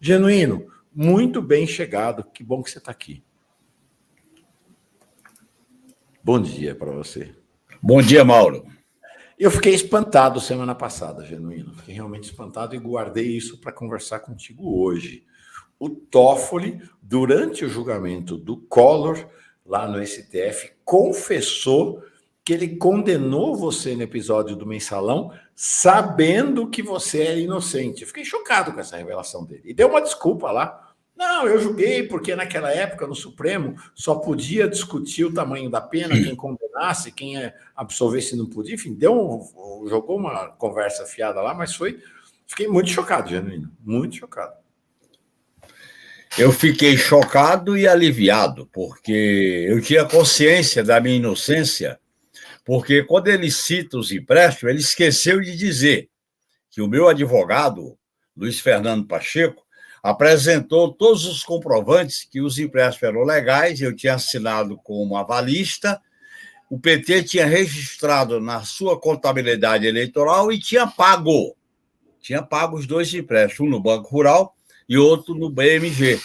Genuíno, muito bem chegado. Que bom que você está aqui. Bom dia para você. Bom dia, Mauro. Eu fiquei espantado semana passada, Genuíno. Fiquei realmente espantado e guardei isso para conversar contigo hoje. O Toffoli, durante o julgamento do Collor, lá no STF, confessou que ele condenou você no episódio do Mensalão, sabendo que você era inocente. Eu fiquei chocado com essa revelação dele. E deu uma desculpa lá. Não, eu julguei porque naquela época no Supremo só podia discutir o tamanho da pena, quem condenasse, quem absolvesse não podia. Enfim, jogou uma conversa fiada lá, mas fiquei muito chocado, Genuíno, muito chocado. Eu fiquei chocado e aliviado, porque eu tinha consciência da minha inocência, porque quando ele cita os empréstimos, ele esqueceu de dizer que o meu advogado, Luiz Fernando Pacheco, apresentou todos os comprovantes que os empréstimos eram legais, eu tinha assinado como avalista, o PT tinha registrado na sua contabilidade eleitoral e tinha pago os dois empréstimos, um no Banco Rural e outro no BMG.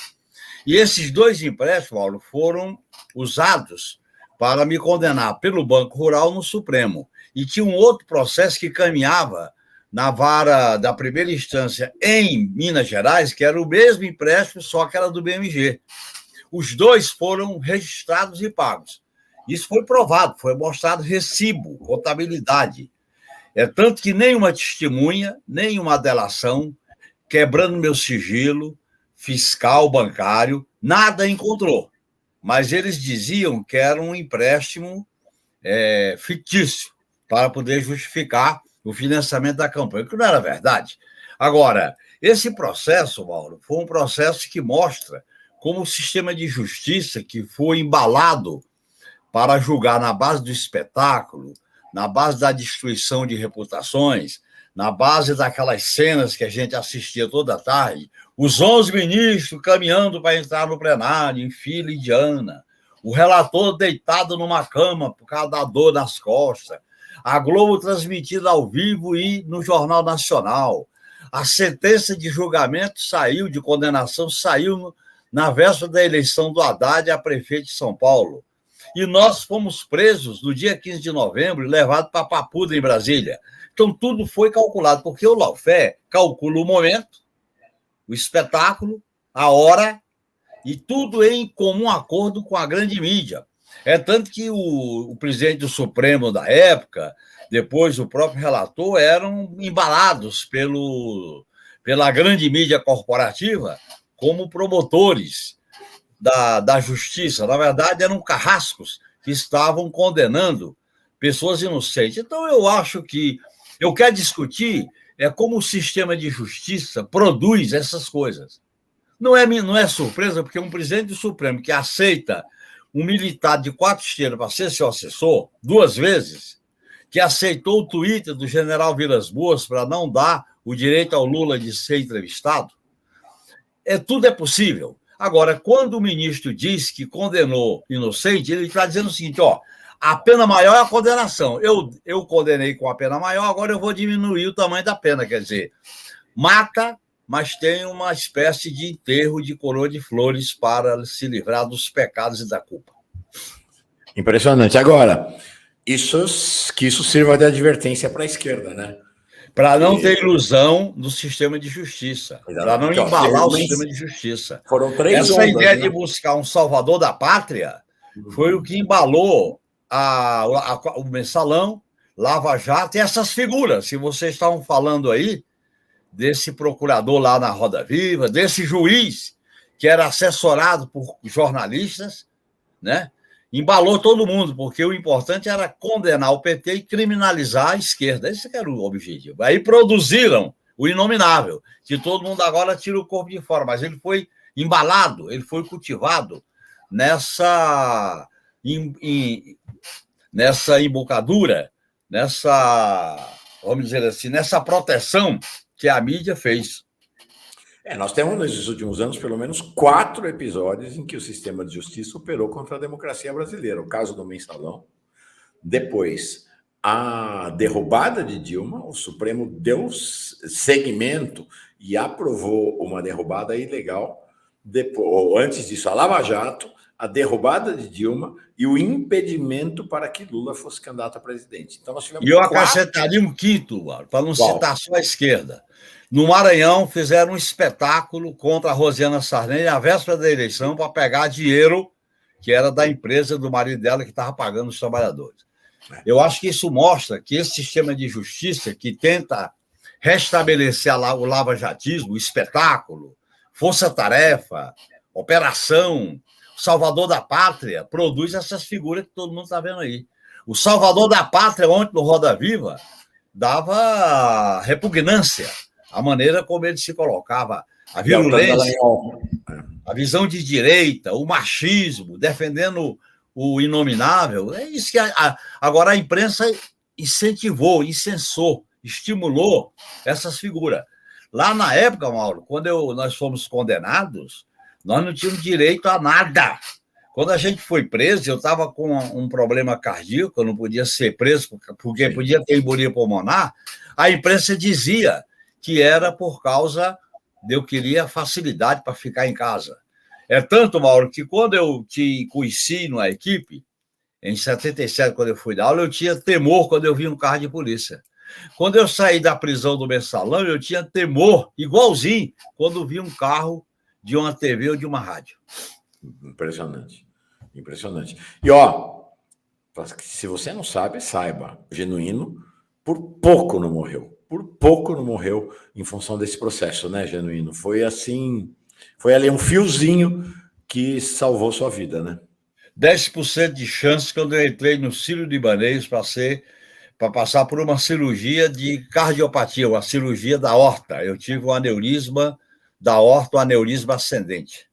E esses dois empréstimos, Paulo, foram usados para me condenar pelo Banco Rural no Supremo. E tinha um outro processo que caminhava na vara da primeira instância em Minas Gerais, que era o mesmo empréstimo, só que era do BMG. Os dois foram registrados e pagos. Isso foi provado, foi mostrado recibo, contabilidade. É tanto que nenhuma testemunha, nenhuma delação, quebrando meu sigilo fiscal, bancário, nada encontrou. Mas eles diziam que era um empréstimo fictício para poder justificar o financiamento da campanha, que não era verdade. Agora, esse processo, Mauro, foi um processo que mostra como o sistema de justiça, que foi embalado para julgar na base do espetáculo, na base da destruição de reputações, na base daquelas cenas que a gente assistia toda tarde, os 11 ministros caminhando para entrar no plenário, em fila indiana, o relator deitado numa cama por causa da dor nas costas, a Globo transmitida ao vivo e no Jornal Nacional. A sentença de julgamento saiu, de condenação, saiu na véspera da eleição do Haddad a prefeito de São Paulo. E nós fomos presos no dia 15 de novembro e levados para Papuda, em Brasília. Então, tudo foi calculado, porque o lawfare calcula o momento, o espetáculo, a hora, e tudo em comum acordo com a grande mídia. É tanto que o presidente do Supremo da época, depois o próprio relator, eram embalados pela grande mídia corporativa como promotores da justiça. Na verdade, eram carrascos que estavam condenando pessoas inocentes. Então, eu acho que eu quero discutir como o sistema de justiça produz essas coisas. Não é surpresa, porque um presidente do Supremo que aceita um militar de 4 estrelas para ser seu assessor 2 vezes, que aceitou o Twitter do general Vilas Boas para não dar o direito ao Lula de ser entrevistado, tudo é possível. Agora, quando o ministro diz que condenou inocente, ele está dizendo o seguinte, a pena maior é a condenação. Eu condenei com a pena maior, agora eu vou diminuir o tamanho da pena. Quer dizer, mata, mas tem uma espécie de enterro de coroa de flores para se livrar dos pecados e da culpa. Impressionante. Agora, que isso sirva de advertência para a esquerda, né? Para não ter ilusão do sistema de justiça, para não embalar o sistema de justiça. Foram 3 Essa ondas, ideia, né? de buscar um salvador da pátria foi o que embalou o Mensalão, Lava Jato e essas figuras. Se vocês estavam falando aí desse procurador lá na Roda Viva, desse juiz que era assessorado por jornalistas, né? Embalou todo mundo, porque o importante era condenar o PT e criminalizar a esquerda. Esse era o objetivo. Aí produziram o inominável, que todo mundo agora tira o corpo de fora, mas ele foi embalado, ele foi cultivado nessa embocadura, vamos dizer assim, nessa proteção que a mídia fez. Nós temos, nesses últimos anos, pelo menos 4 episódios em que o sistema de justiça operou contra a democracia brasileira. O caso do Mensalão, depois a derrubada de Dilma, o Supremo deu seguimento e aprovou uma derrubada ilegal. Depois, antes disso, a Lava Jato, a derrubada de Dilma e o impedimento para que Lula fosse candidato a presidente. Então, nós tivemos E eu acrescentaria um quinto, para não Qual? citar só a esquerda. No Maranhão, fizeram um espetáculo contra a Rosiana Sarney na véspera da eleição para pegar dinheiro que era da empresa do marido dela que estava pagando os trabalhadores. Eu acho que isso mostra que esse sistema de justiça que tenta restabelecer o lavajatismo, o espetáculo, força-tarefa, operação, salvador da pátria, produz essas figuras que todo mundo está vendo aí. O salvador da pátria, ontem no Roda Viva, dava repugnância à maneira como ele se colocava, a violência, a visão de direita, o machismo, defendendo o inominável. É isso que agora a imprensa incentivou, incensou, estimulou essas figuras. Lá na época, Mauro, quando nós fomos condenados, nós não tínhamos direito a nada. Quando a gente foi preso, eu estava com um problema cardíaco, eu não podia ser preso porque podia ter embolia pulmonar. A imprensa dizia que era por causa de eu queria facilidade para ficar em casa. É tanto, Mauro, que quando eu te conheci na equipe, em 77, quando eu fui dar aula, eu tinha temor quando eu vi um carro de polícia. Quando eu saí da prisão do Mensalão, eu tinha temor, igualzinho, quando vi um carro de uma TV ou de uma rádio. Impressionante. Impressionante. E, ó, se você não sabe, saiba, Genuíno por pouco não morreu. Por pouco não morreu em função desse processo, né, Genuíno? Foi assim, foi ali um fiozinho que salvou sua vida, né? 10% de chance quando eu entrei no Sírio-Libanês para passar por uma cirurgia de cardiopatia, uma cirurgia da aorta. Eu tive um aneurisma da aorta, um aneurisma ascendente.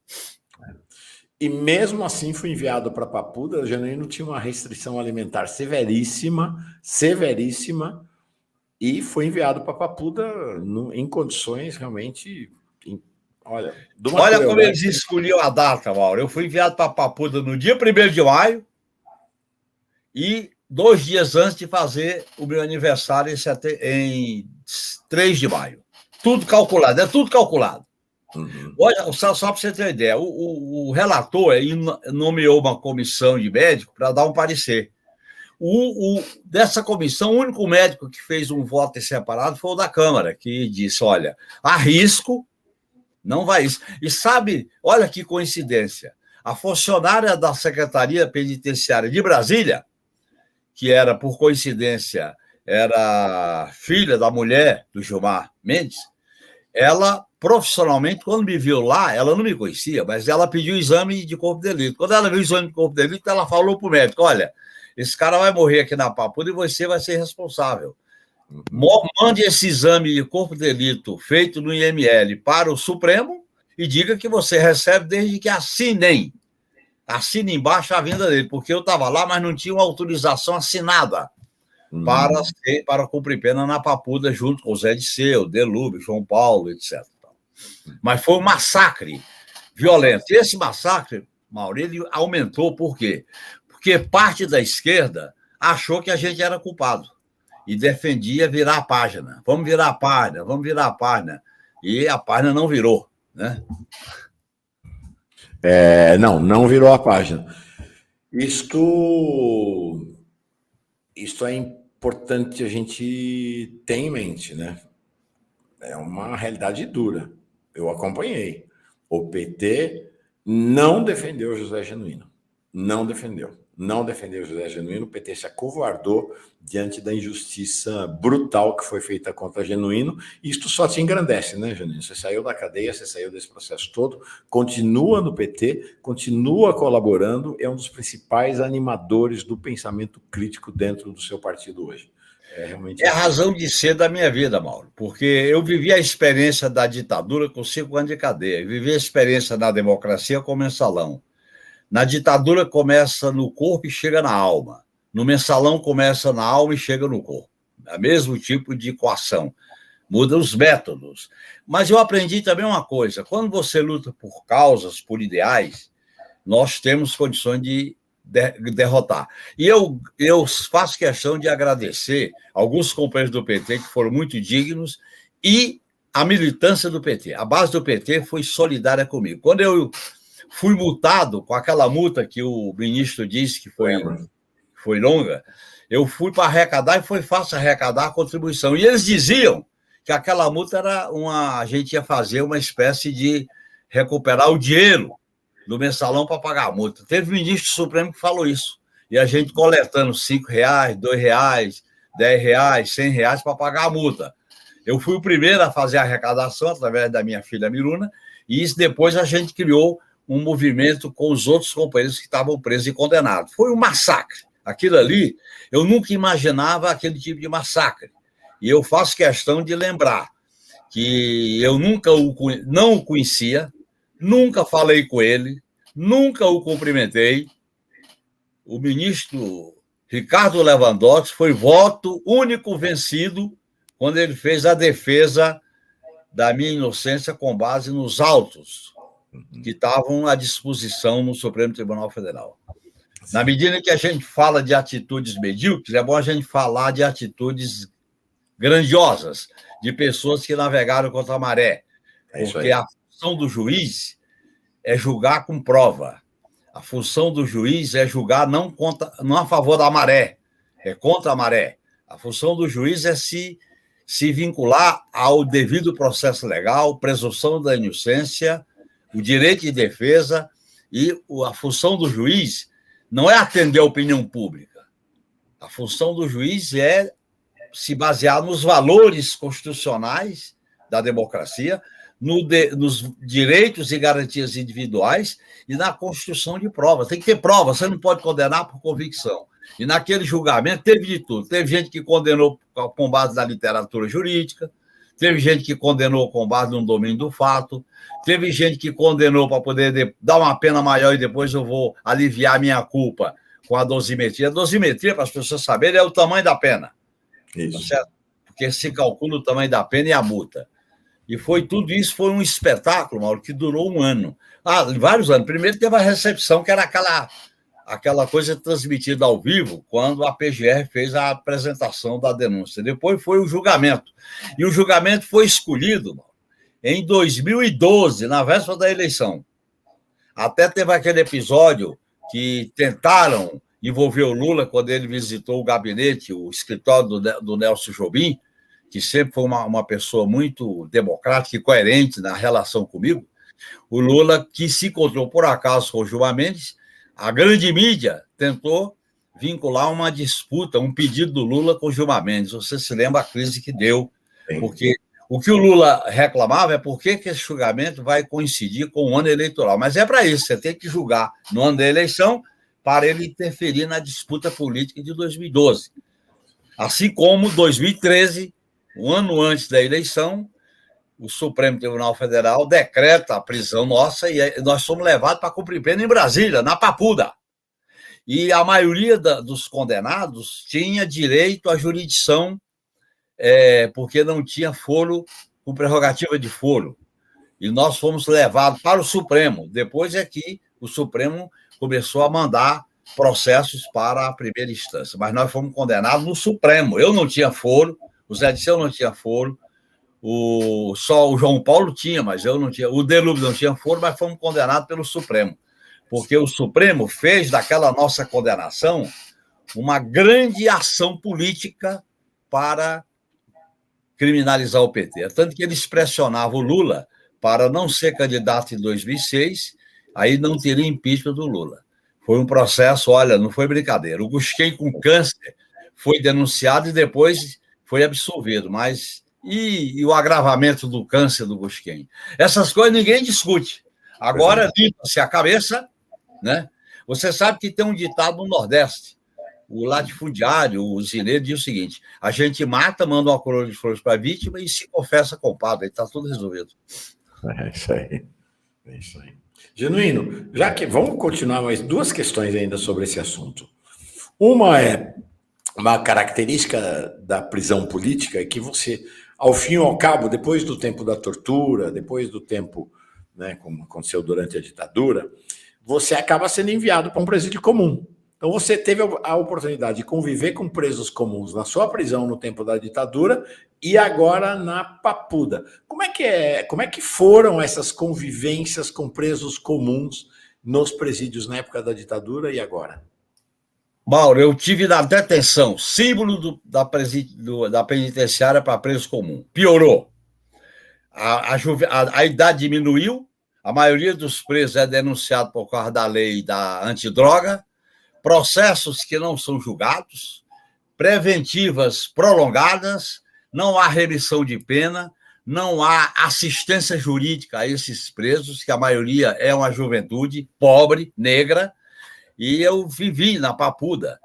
E mesmo assim fui enviado para Papuda. O Genuíno tinha uma restrição alimentar severíssima, severíssima, e foi enviado para Papuda em condições realmente... Olha como eles escolhiam a data, Mauro. Eu fui enviado para Papuda no dia 1º de maio e 2 dias antes de fazer o meu aniversário em 3 de maio. Tudo calculado, é tudo calculado. Uhum. Olha, só para você ter uma ideia, o relator nomeou uma comissão de médicos para dar um parecer. Dessa comissão, o único médico que fez um voto em separado foi o da Câmara, que disse, olha, há risco, não vai isso. E sabe, olha que coincidência, a funcionária da Secretaria Penitenciária de Brasília, que era, por coincidência, era filha da mulher do Gilmar Mendes, ela, profissionalmente, quando me viu lá, ela não me conhecia, mas ela pediu o exame de corpo de delito. Quando ela viu o exame de corpo de delito, ela falou para o médico, olha, esse cara vai morrer aqui na Papuda e você vai ser responsável. Mande esse exame de corpo de delito feito no IML para o Supremo e diga que você recebe desde que assine embaixo a vinda dele, porque eu estava lá, mas não tinha uma autorização assinada para cumprir pena na Papuda, junto com o Zé Disseu, Delúbio, João Paulo, etc. Mas foi um massacre violento. E esse massacre, Mauro, ele aumentou por quê? Porque parte da esquerda achou que a gente era culpado e defendia virar a página. Vamos virar a página, vamos virar a página. E a página não virou, né? Não virou a página. Isto é importante a gente ter em mente, né? É uma realidade dura. Eu acompanhei. O PT não defendeu José Genuíno. Não defendeu José Genuíno. O PT se acovardou diante da injustiça brutal que foi feita contra Genuíno. Isto só te engrandece, né, Genuíno? Você saiu da cadeia, você saiu desse processo todo, continua no PT, continua colaborando, é um dos principais animadores do pensamento crítico dentro do seu partido hoje. É a razão de ser da minha vida, Mauro, porque eu vivi a experiência da ditadura com 5 anos de cadeia, vivi a experiência da democracia com mensalão. Na ditadura começa no corpo e chega na alma. No mensalão começa na alma e chega no corpo. É o mesmo tipo de coação. Muda os métodos. Mas eu aprendi também uma coisa. Quando você luta por causas, por ideais, nós temos condições de derrotar. E eu faço questão de agradecer alguns companheiros do PT que foram muito dignos e a militância do PT. A base do PT foi solidária comigo. Quando eu fui multado com aquela multa que o ministro disse que foi longa, eu fui para arrecadar e foi fácil arrecadar a contribuição. E eles diziam que aquela multa era a gente ia fazer uma espécie de recuperar o dinheiro do mensalão para pagar a multa. Teve ministro supremo que falou isso. E a gente coletando R$5, R$2, R$10, R$100 para pagar a multa. Eu fui o primeiro a fazer a arrecadação através da minha filha Miruna, e isso depois a gente criou um movimento com os outros companheiros que estavam presos e condenados. Foi um massacre. Aquilo ali, eu nunca imaginava aquele tipo de massacre. E eu faço questão de lembrar que eu não o conhecia, nunca falei com ele, nunca o cumprimentei. O ministro Ricardo Lewandowski foi voto único vencido quando ele fez a defesa da minha inocência com base nos autos que estavam à disposição no Supremo Tribunal Federal. Na medida que a gente fala de atitudes medíocres, é bom a gente falar de atitudes grandiosas, de pessoas que navegaram contra a maré, porque a função do juiz é julgar com prova. A função do juiz é julgar não a favor da maré, é contra a maré. A função do juiz é se vincular ao devido processo legal, presunção da inocência, o direito de defesa, e a função do juiz não é atender a opinião pública. A função do juiz é se basear nos valores constitucionais da democracia, nos direitos e garantias individuais e na construção de provas. Tem que ter prova, você não pode condenar por convicção. E naquele julgamento teve de tudo. Teve gente que condenou com base na literatura jurídica, teve gente que condenou com base no domínio do fato, teve gente que condenou para poder dar uma pena maior e depois eu vou aliviar minha culpa com a dosimetria. A dosimetria, para as pessoas saberem, é o tamanho da pena. Isso. Tá certo? Porque se calcula o tamanho da pena e a multa. E tudo isso foi um espetáculo, Mauro, que durou um ano. Vários anos. Primeiro teve a recepção, que era aquela coisa transmitida ao vivo, quando a PGR fez a apresentação da denúncia. Depois foi o julgamento. E o julgamento foi escolhido, Mauro, em 2012, na véspera da eleição. Até teve aquele episódio que tentaram envolver o Lula quando ele visitou o gabinete, o escritório do Nelson Jobim, que sempre foi uma pessoa muito democrática e coerente na relação comigo. O Lula, que se encontrou por acaso com o Gilmar Mendes, a grande mídia tentou vincular uma disputa, um pedido do Lula com o Gilmar Mendes. Você se lembra a crise que deu? Porque o que o Lula reclamava é por que esse julgamento vai coincidir com o ano eleitoral. Mas é para isso, você tem que julgar no ano da eleição para ele interferir na disputa política de 2012. Assim como 2013, um ano antes da eleição, o Supremo Tribunal Federal decreta a prisão nossa e nós somos levados para cumprir pena em Brasília, na Papuda. E a maioria dos condenados tinha direito à jurisdição porque não tinha foro com prerrogativa de foro. E nós fomos levados para o Supremo. Depois é que o Supremo começou a mandar processos para a primeira instância. Mas nós fomos condenados no Supremo. Eu não tinha foro, o Zé Disseu não tinha foro, só o João Paulo tinha, mas eu não tinha. O Delúbio não tinha foro, mas fomos condenados pelo Supremo. Porque o Supremo fez daquela nossa condenação uma grande ação política para criminalizar o PT. Tanto que eles pressionavam o Lula para não ser candidato em 2006, aí não teria impeachment do Lula. Foi um processo, olha, não foi brincadeira. O Gusquem com câncer foi denunciado e depois foi absolvido, mas e o agravamento do câncer do Gusquem? Essas coisas ninguém discute. Agora limpa-se a cabeça, né? Você sabe que tem um ditado no Nordeste, o latifundiário, o zineiro, diz o seguinte: a gente mata, manda uma coroa de flores para a vítima e se confessa culpado, aí está tudo resolvido. É isso aí. É isso aí. Genuíno, já que vamos continuar mais duas questões ainda sobre esse assunto. Uma é uma característica da prisão política, é que você, ao fim e ao cabo, depois do tempo da tortura, depois do tempo, né, como aconteceu durante a ditadura, você acaba sendo enviado para um presídio comum. Então você teve a oportunidade de conviver com presos comuns na sua prisão no tempo da ditadura e agora na Papuda. Como é que foram essas convivências com presos comuns nos presídios na época da ditadura e agora? Mauro, eu tive na detenção, símbolo da penitenciária para preso comum. Piorou. A idade diminuiu, a maioria dos presos é denunciado por causa da lei da antidroga, processos que não são julgados, preventivas prolongadas, não há remissão de pena, não há assistência jurídica a esses presos, que a maioria é uma juventude pobre, negra, e eu vivi na Papuda.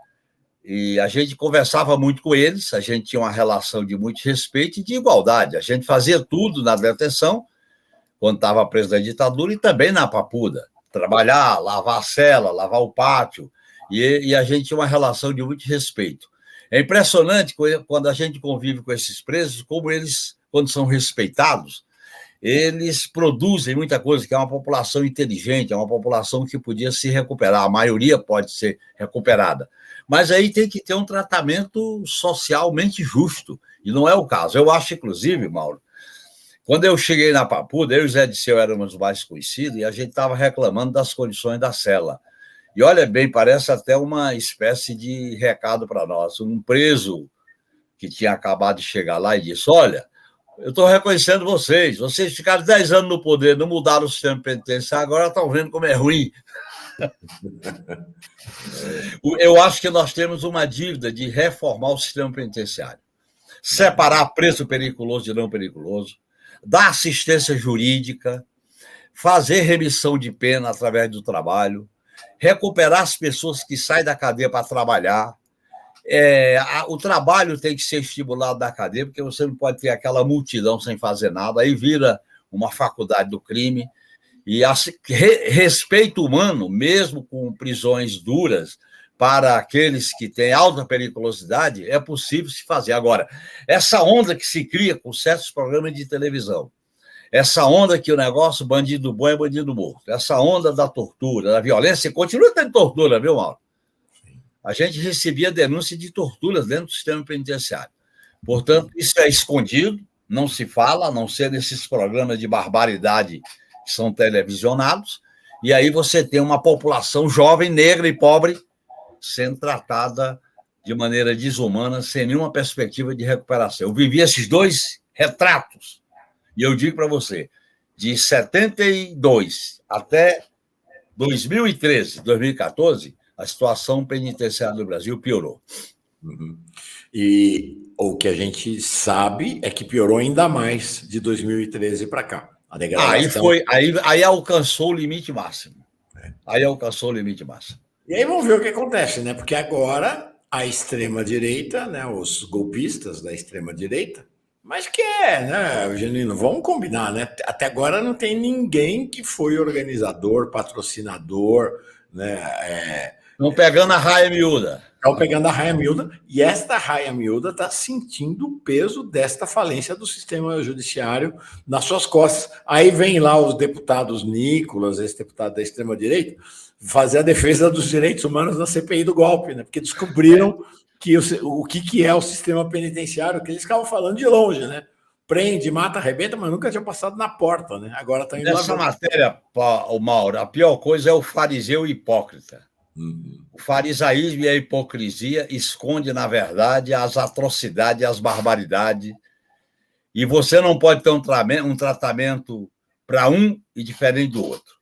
E a gente conversava muito com eles, a gente tinha uma relação de muito respeito e de igualdade. A gente fazia tudo na detenção, quando estava preso da ditadura, e também na Papuda. Trabalhar, lavar a cela, lavar o pátio, e a gente tinha uma relação de muito respeito. É impressionante quando a gente convive com esses presos, como eles, quando são respeitados, eles produzem muita coisa, que é uma população inteligente, é uma população que podia se recuperar, a maioria pode ser recuperada. Mas aí tem que ter um tratamento socialmente justo, e não é o caso. Eu acho, inclusive, Mauro, quando eu cheguei na Papuda, eu e o Zé Disseu éramos os mais conhecidos, e a gente estava reclamando das condições da cela. E olha bem, parece até uma espécie de recado para nós. Um preso que tinha acabado de chegar lá e disse: olha, eu estou reconhecendo vocês ficaram 10 anos no poder, não mudaram o sistema penitenciário, agora estão vendo como é ruim. Eu acho que nós temos uma dívida de reformar o sistema penitenciário, separar preso periculoso de não periculoso, dar assistência jurídica, fazer remissão de pena através do trabalho, recuperar as pessoas que saem da cadeia para trabalhar. O trabalho tem que ser estimulado da cadeia, porque você não pode ter aquela multidão sem fazer nada, aí vira uma faculdade do crime. E respeito humano, mesmo com prisões duras, para aqueles que têm alta periculosidade, é possível se fazer. Agora, essa onda que se cria com certos programas de televisão, essa onda que o negócio bandido bom é bandido morto, essa onda da tortura, da violência, continua tendo tortura, viu, Mauro? A gente recebia denúncia de torturas dentro do sistema penitenciário. Portanto, isso é escondido, não se fala, a não ser nesses programas de barbaridade que são televisionados, e aí você tem uma população jovem, negra e pobre sendo tratada de maneira desumana, sem nenhuma perspectiva de recuperação. Eu vivi esses dois retratos, e eu digo para você, de 72 até 2013, 2014, a situação penitenciária do Brasil piorou. Uhum. E o que a gente sabe é que piorou ainda mais de 2013 para cá. A degradação... Aí alcançou o limite máximo. Aí alcançou o limite máximo. E aí vamos ver o que acontece, né? Porque agora a extrema-direita, né, os golpistas da extrema-direita, mas né, Eugenino, vamos combinar, né? Até agora não tem ninguém que foi organizador, patrocinador, né? Estão pegando a raia miúda. Estão pegando a raia miúda, e esta raia miúda está sentindo o peso desta falência do sistema judiciário nas suas costas. Aí vem lá os deputados Nicolas, esse deputado da extrema-direita, fazer a defesa dos direitos humanos na CPI do golpe, né? Porque descobriram que o que é o sistema penitenciário, que eles ficavam falando de longe, né? Prende, mata, arrebenta, mas nunca tinha passado na porta, né? Agora está indo Nessa matéria, Mauro, a pior coisa é o fariseu hipócrita. O farisaísmo e a hipocrisia esconde, na verdade, as atrocidades, as barbaridades. E você não pode ter um tratamento para um e diferente do outro.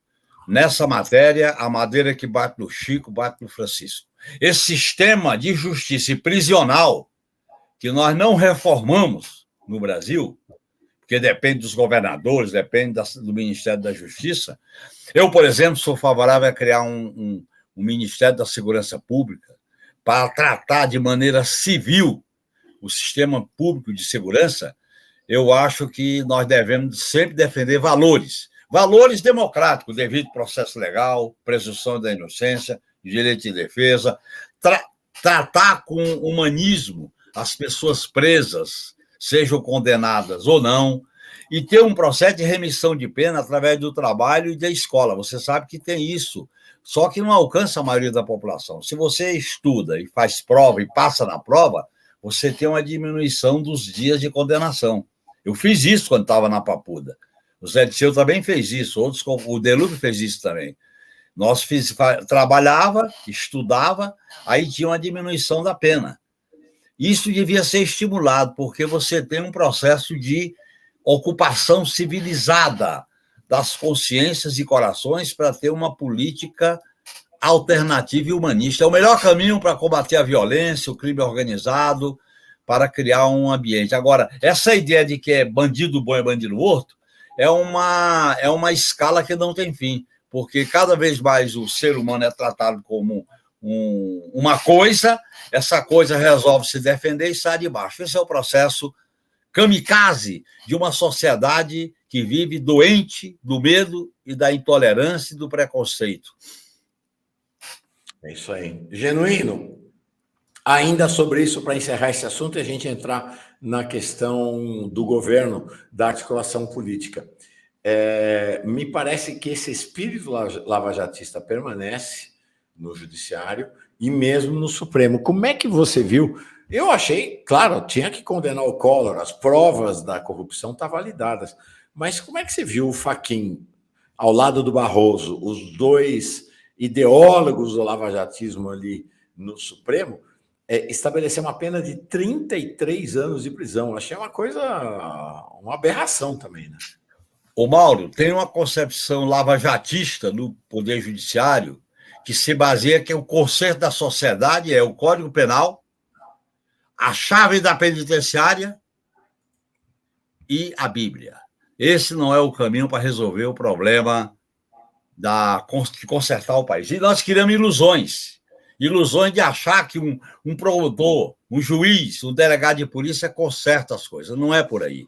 Nessa matéria, a madeira que bate no Chico, bate no Francisco. Esse sistema de justiça prisional que nós não reformamos no Brasil, porque depende dos governadores, depende do Ministério da Justiça. Eu, por exemplo, sou favorável a criar um Ministério da Segurança Pública para tratar de maneira civil o sistema público de segurança. Eu acho que nós devemos sempre defender valores democráticos, devido processo legal, presunção da inocência, direito de defesa, tratar com humanismo as pessoas presas, sejam condenadas ou não, e ter um processo de remissão de pena através do trabalho e da escola. Você sabe que tem isso, só que não alcança a maioria da população. Se você estuda e faz prova e passa na prova, você tem uma diminuição dos dias de condenação. Eu fiz isso quando estava na Papuda. O Zé Disseu também fez isso, outros, o Delúbio fez isso também. Nós trabalhava, estudava, aí tinha uma diminuição da pena. Isso devia ser estimulado, porque você tem um processo de ocupação civilizada das consciências e corações para ter uma política alternativa e humanista. É o melhor caminho para combater a violência, o crime organizado, para criar um ambiente. Agora, essa ideia de que é bandido bom e bandido morto é uma escala que não tem fim, porque cada vez mais o ser humano é tratado como uma coisa, essa coisa resolve se defender e sai de baixo. Esse é o processo kamikaze de uma sociedade que vive doente do medo e da intolerância e do preconceito. É isso aí. Genuíno, ainda sobre isso, para encerrar esse assunto e a gente entrar na questão do governo, da articulação política. Me parece que esse espírito lavajatista permanece no Judiciário e mesmo no Supremo. Como é que você viu? Eu achei, claro, tinha que condenar o Collor, as provas da corrupção estão validadas, mas como é que você viu o Fachin ao lado do Barroso, os dois ideólogos do lavajatismo ali no Supremo, estabelecer uma pena de 33 anos de prisão? Achei uma coisa, uma aberração também, né? Ô Mauro, tem uma concepção lavajatista no Poder Judiciário que se baseia que o conserto da sociedade é o Código Penal, a chave da penitenciária e a Bíblia. Esse não é o caminho para resolver o problema de consertar o país. E nós criamos ilusões de achar que um promotor, um juiz, um delegado de polícia conserta as coisas. Não é por aí.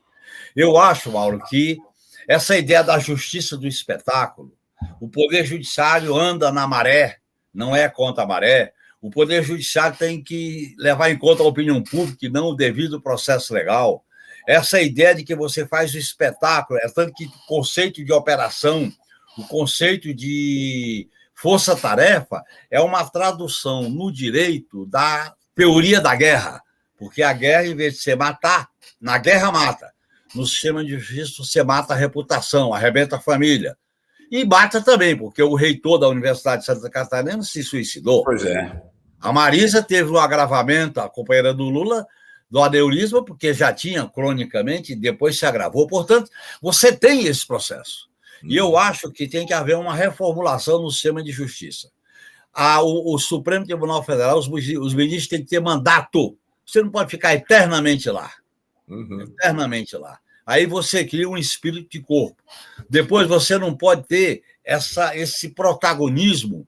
Eu acho, Mauro, que essa ideia da justiça do espetáculo, o Poder Judiciário anda na maré, não é contra a maré. O Poder Judiciário tem que levar em conta a opinião pública e não o devido processo legal. Essa ideia de que você faz o espetáculo, é tanto que o conceito de operação, o conceito de força-tarefa é uma tradução no direito da teoria da guerra, porque a guerra, em vez de você matar, na guerra mata. No sistema de justiça, você mata a reputação, arrebenta a família. E mata também, porque o reitor da Universidade de Santa Catarina se suicidou. Pois é. A Marisa teve um agravamento, a companheira do Lula, do aneurisma, porque já tinha cronicamente, e depois se agravou. Portanto, você tem esse processo. E eu acho que tem que haver uma reformulação no sistema de justiça. O Supremo Tribunal Federal, os ministros têm que ter mandato. Você não pode ficar eternamente lá. Eternamente lá. Aí você cria um espírito de corpo. Depois você não pode ter esse protagonismo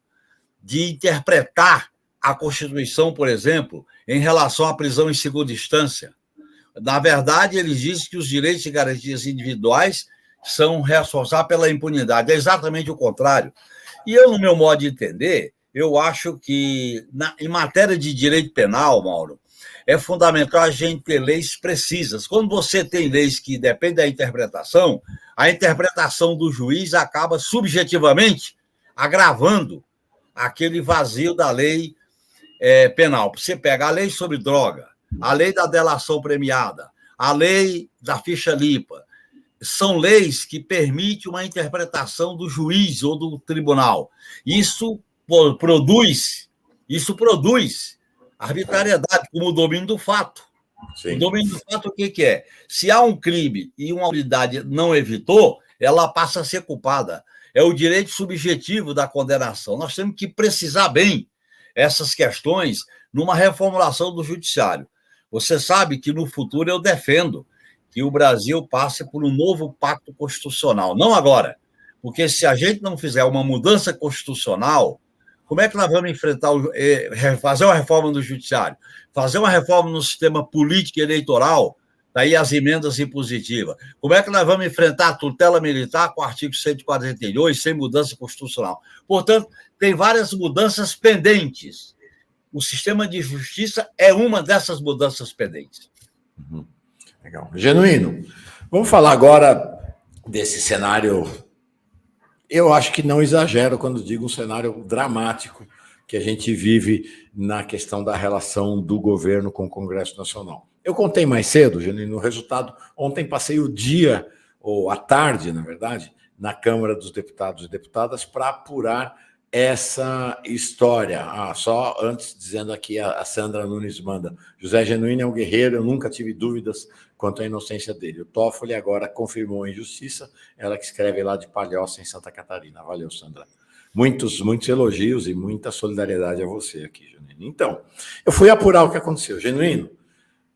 de interpretar a Constituição, por exemplo, em relação à prisão em segunda instância. Na verdade, eles dizem que os direitos e garantias individuais são responsáveis pela impunidade. É exatamente o contrário. E eu, no meu modo de entender, eu acho que, em matéria de direito penal, Mauro, é fundamental a gente ter leis precisas. Quando você tem leis que dependem da interpretação, a interpretação do juiz acaba subjetivamente agravando aquele vazio da lei penal. Você pega a lei sobre droga, a lei da delação premiada, a lei da ficha limpa, são leis que permitem uma interpretação do juiz ou do tribunal. Isso produz arbitrariedade, como o domínio do fato. Sim. O domínio do fato, o que é? Se há um crime e uma autoridade não evitou, ela passa a ser culpada. É o direito subjetivo da condenação. Nós temos que precisar bem essas questões numa reformulação do judiciário. Você sabe que no futuro eu defendo que o Brasil passe por um novo pacto constitucional. Não agora, porque se a gente não fizer uma mudança constitucional, como é que nós vamos enfrentar, fazer uma reforma no judiciário, fazer uma reforma no sistema político e eleitoral, daí as emendas impositivas? Como é que nós vamos enfrentar a tutela militar com o artigo 142, sem mudança constitucional? Portanto, tem várias mudanças pendentes. O sistema de justiça é uma dessas mudanças pendentes. Legal. Genuíno, Vamos falar agora desse cenário. Eu acho que não exagero quando digo um cenário dramático que a gente vive na questão da relação do governo com o Congresso Nacional. Eu contei mais cedo, Janine, no resultado. Ontem passei o dia, ou a tarde, na verdade, na Câmara dos Deputados e Deputadas para apurar essa história. Só antes, dizendo aqui, a Sandra Nunes manda: José Genuíno é um guerreiro, eu nunca tive dúvidas quanto à inocência dele. O Toffoli agora confirmou a injustiça, ela que escreve lá de Palhoça, em Santa Catarina. Valeu, Sandra. Muitos elogios e muita solidariedade a você aqui, Genuíno. Então, eu fui apurar o que aconteceu. Genuíno,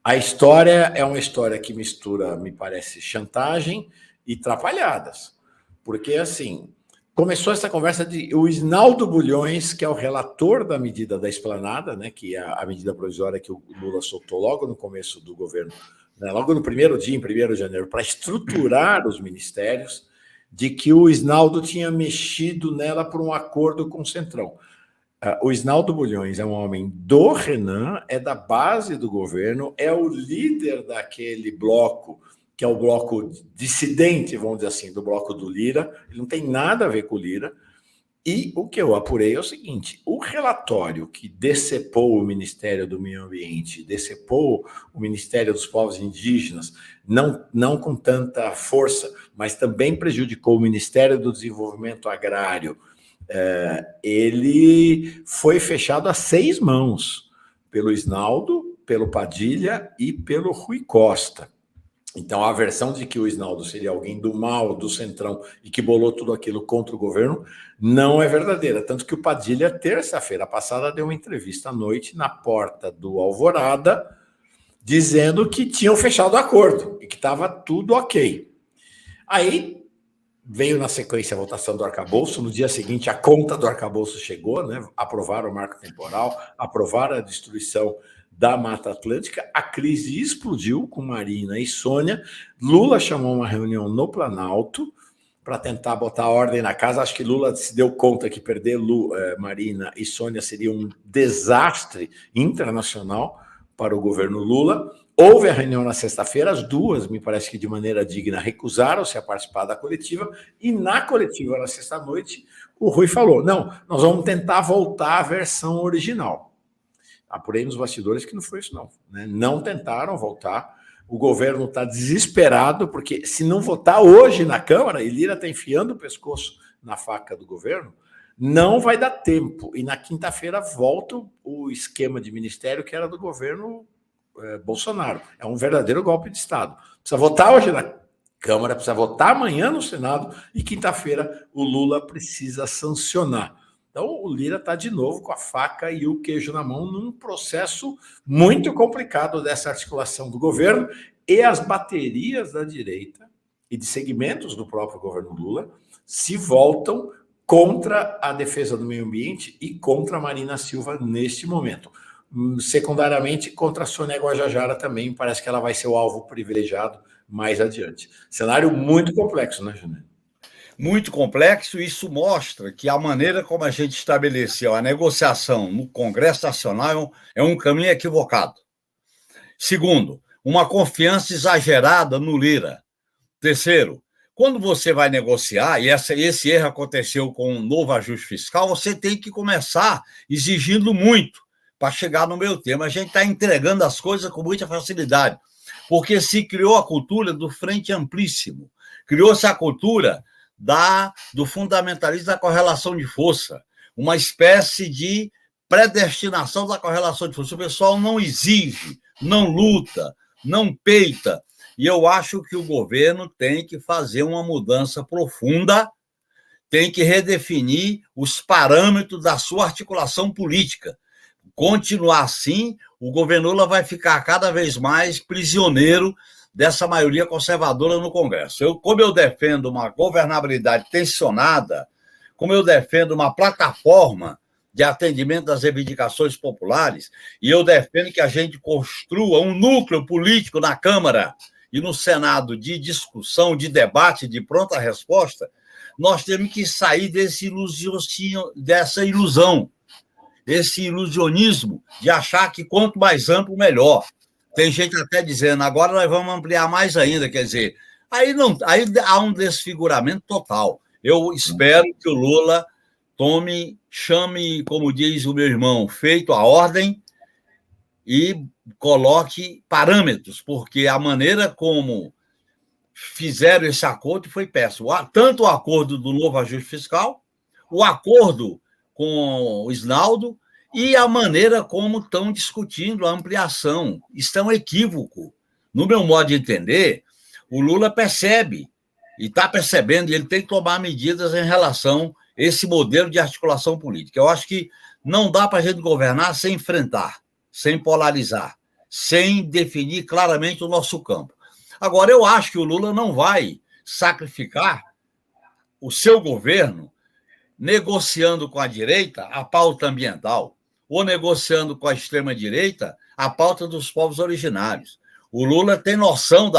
a história é uma história que mistura, me parece, chantagem e trapalhadas. Porque, assim, começou essa conversa de o Isnaldo Bulhões, que é o relator da medida da esplanada, né, que é a medida provisória que o Lula soltou logo no começo do governo, né, logo no primeiro dia, em 1º de janeiro, para estruturar os ministérios, de que o Isnaldo tinha mexido nela por um acordo com o Centrão. O Isnaldo Bulhões é um homem do Renan, é da base do governo, é o líder daquele bloco, que é o bloco dissidente, vamos dizer assim, do bloco do Lira. Ele não tem nada a ver com o Lira. E o que eu apurei é o seguinte: o relatório que decepou o Ministério do Meio Ambiente, decepou o Ministério dos Povos Indígenas, não com tanta força, mas também prejudicou o Ministério do Desenvolvimento Agrário, ele foi fechado a 6 mãos, pelo Isnaldo, pelo Padilha e pelo Rui Costa. Então, a versão de que o Isnaldo seria alguém do mal, do Centrão, e que bolou tudo aquilo contra o governo, não é verdadeira. Tanto que o Padilha, terça-feira passada, deu uma entrevista à noite na porta do Alvorada, dizendo que tinham fechado o acordo e que estava tudo ok. Aí veio na sequência a votação do arcabouço. No dia seguinte, a conta do arcabouço chegou, né? Aprovaram o marco temporal, aprovaram a destruição da Mata Atlântica. A crise explodiu com Marina e Sônia. Lula chamou uma reunião no Planalto para tentar botar ordem na casa. Acho que Lula se deu conta que perder Marina e Sônia seria um desastre internacional para o governo Lula. Houve a reunião na sexta-feira, as duas, me parece que de maneira digna, recusaram-se a participar da coletiva, e na coletiva, na sexta-noite, o Rui falou: não, nós vamos tentar voltar à versão original. Apurei nos bastidores que não foi isso, não. Né? Não tentaram voltar. O governo está desesperado, porque se não votar hoje na Câmara, e Lira está enfiando o pescoço na faca do governo, não vai dar tempo. E na quinta-feira volta o esquema de ministério que era do governo Bolsonaro. É um verdadeiro golpe de Estado. Precisa votar hoje na Câmara, precisa votar amanhã no Senado, e quinta-feira o Lula precisa sancionar. Então, o Lira está de novo com a faca e o queijo na mão num processo muito complicado dessa articulação do governo, e as baterias da direita e de segmentos do próprio governo Lula se voltam contra a defesa do meio ambiente e contra a Marina Silva neste momento. Secundariamente, contra a Sônia Guajajara também, parece que ela vai ser o alvo privilegiado mais adiante. Cenário muito complexo, né, Júnior? Muito complexo. Isso mostra que a maneira como a gente estabeleceu a negociação no Congresso Nacional é um caminho equivocado. Segundo, uma confiança exagerada no Lira. Terceiro, quando você vai negociar, e esse erro aconteceu com o novo ajuste fiscal, você tem que começar exigindo muito para chegar no meio termo. A gente está entregando as coisas com muita facilidade, porque se criou a cultura do frente amplíssimo, criou-se a cultura do fundamentalismo da correlação de força, uma espécie de predestinação da correlação de força. O pessoal não exige, não luta, não peita, e eu acho que o governo tem que fazer uma mudança profunda, tem que redefinir os parâmetros da sua articulação política. Continuar assim, o governo Lula vai ficar cada vez mais prisioneiro dessa maioria conservadora no Congresso. Como eu defendo uma governabilidade tensionada, como eu defendo uma plataforma de atendimento das reivindicações populares, e eu defendo que a gente construa um núcleo político na Câmara e no Senado de discussão, de debate, de pronta resposta, nós temos que sair dessa ilusão, esse ilusionismo de achar que quanto mais amplo, melhor. Tem gente até dizendo, agora nós vamos ampliar mais ainda, quer dizer, Aí não, aí há um desfiguramento total. Eu espero que o Lula chame, como diz o meu irmão, feito a ordem e coloque parâmetros, porque a maneira como fizeram esse acordo foi péssimo. Tanto o acordo do novo ajuste fiscal, o acordo com o Isnaldo e a maneira como estão discutindo a ampliação. Isso é um equívoco. No meu modo de entender, o Lula percebe, e está percebendo, e ele tem que tomar medidas em relação a esse modelo de articulação política. Eu acho que não dá para a gente governar sem enfrentar, sem polarizar, sem definir claramente o nosso campo. Agora, eu acho que o Lula não vai sacrificar o seu governo negociando com a direita a pauta ambiental ou negociando com a extrema-direita a pauta dos povos originários. O Lula tem noção